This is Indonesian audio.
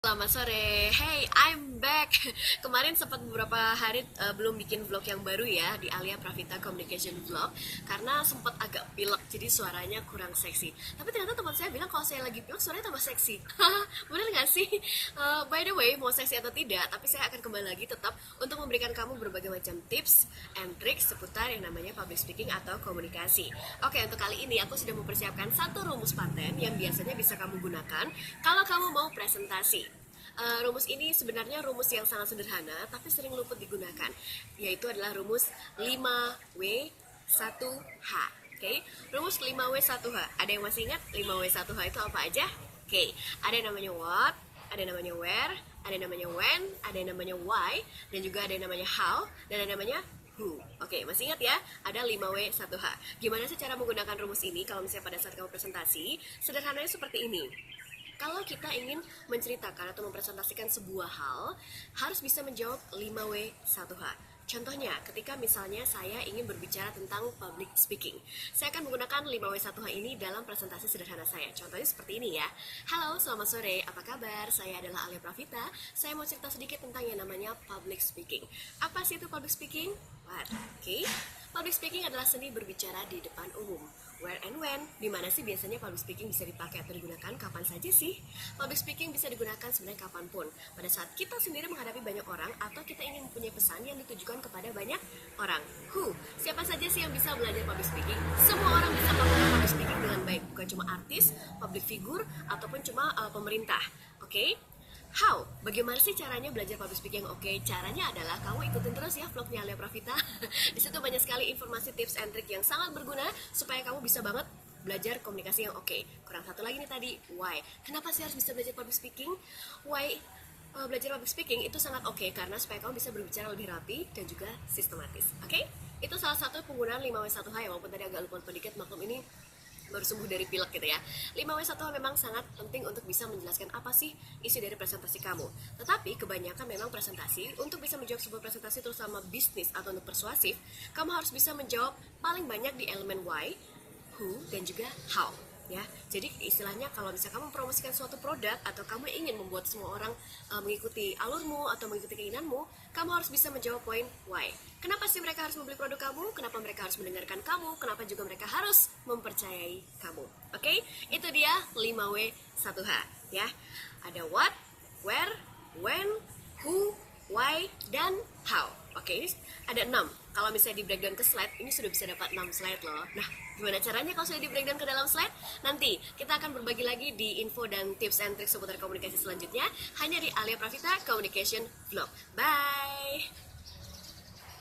Selamat sore. Hey, I'm back. Kemarin sempat beberapa hari belum bikin vlog yang baru ya di Alia Pravita Communication Vlog karena sempat agak pilek jadi suaranya kurang seksi. Tapi ternyata teman saya bilang kalau saya lagi pilek suaranya tambah seksi. Bener nggak sih? By the way, mau seksi atau tidak, tapi saya akan kembali lagi tetap untuk memberikan kamu berbagai macam tips and tricks seputar yang namanya public speaking atau komunikasi. Oke, untuk kali ini aku sudah mempersiapkan satu rumus paten yang biasanya bisa kamu gunakan kalau kamu mau presentasi. Rumus ini sebenarnya rumus yang sangat sederhana tapi sering luput digunakan, yaitu adalah rumus 5W1H. Oke, rumus 5W1H. Ada yang masih ingat 5W1H itu apa aja? Oke, ada yang namanya what, ada yang namanya where, ada yang namanya when, ada yang namanya why, dan juga ada yang namanya how, dan ada yang namanya who. Oke, masih ingat ya? Ada 5W1H. Gimana sih cara menggunakan rumus ini kalau misalnya pada saat kamu presentasi? Sederhananya seperti ini. Kalau kita ingin menceritakan atau mempresentasikan sebuah hal, harus bisa menjawab 5W1H. Contohnya, ketika misalnya saya ingin berbicara tentang public speaking, saya akan menggunakan 5W1H ini dalam presentasi sederhana saya. Contohnya seperti ini ya. Halo, selamat sore, apa kabar? Saya adalah Alia Pravita. Saya mau cerita sedikit tentang yang namanya public speaking. Apa sih itu public speaking? Oke. Public speaking adalah seni berbicara di depan umum. Where and when? Dimana sih biasanya public speaking bisa dipakai atau digunakan? Kapan saja sih? Public speaking bisa digunakan sebenarnya kapanpun. Pada saat kita sendiri menghadapi banyak orang atau kita ingin mempunyai pesan yang ditujukan kepada banyak orang. Who? Siapa saja sih yang bisa belajar public speaking? Semua orang bisa melakukan public speaking dengan baik. Bukan cuma artis, public figure, ataupun cuma pemerintah. Oke? How? Bagaimana sih caranya belajar public speaking? Oke, caranya adalah kamu ikutin terus ya vlognya Alia Pravita. Di situ banyak sekali informasi, tips and trick yang sangat berguna supaya kamu bisa banget belajar komunikasi yang oke. Kurang satu lagi nih tadi, why? Kenapa sih harus bisa belajar public speaking? Why? Belajar public speaking itu sangat oke karena supaya kamu bisa berbicara lebih rapi dan juga sistematis. Oke? Itu salah satu penggunaan 5W1H ya, walaupun tadi agak lupa sedikit, maklum ini baru sembuh dari pilek gitu ya. 5W1H memang sangat penting untuk bisa menjelaskan apa sih isi dari presentasi kamu. Tetapi kebanyakan memang presentasi, untuk bisa menjawab sebuah presentasi terutama bisnis atau untuk persuasif, kamu harus bisa menjawab paling banyak di elemen why, who, dan juga how. Ya, jadi istilahnya kalau misalnya kamu mempromosikan suatu produk atau kamu ingin membuat semua orang mengikuti alurmu atau mengikuti keinginanmu, kamu harus bisa menjawab poin why. Kenapa sih mereka harus membeli produk kamu? Kenapa mereka harus mendengarkan kamu? Kenapa juga mereka harus mempercayai kamu? Oke, itu dia 5W1H ya. Ada what, where, when, who, why, dan how. Oke, ada 6. Kalau misalnya di breakdown ke slide, ini sudah bisa dapat 6 slide loh. Nah, gimana caranya kalau sudah di breakdown ke dalam slide? Nanti kita akan berbagi lagi di info dan tips and tricks seputar komunikasi selanjutnya hanya di Alia Pravita Communication Vlog. Bye!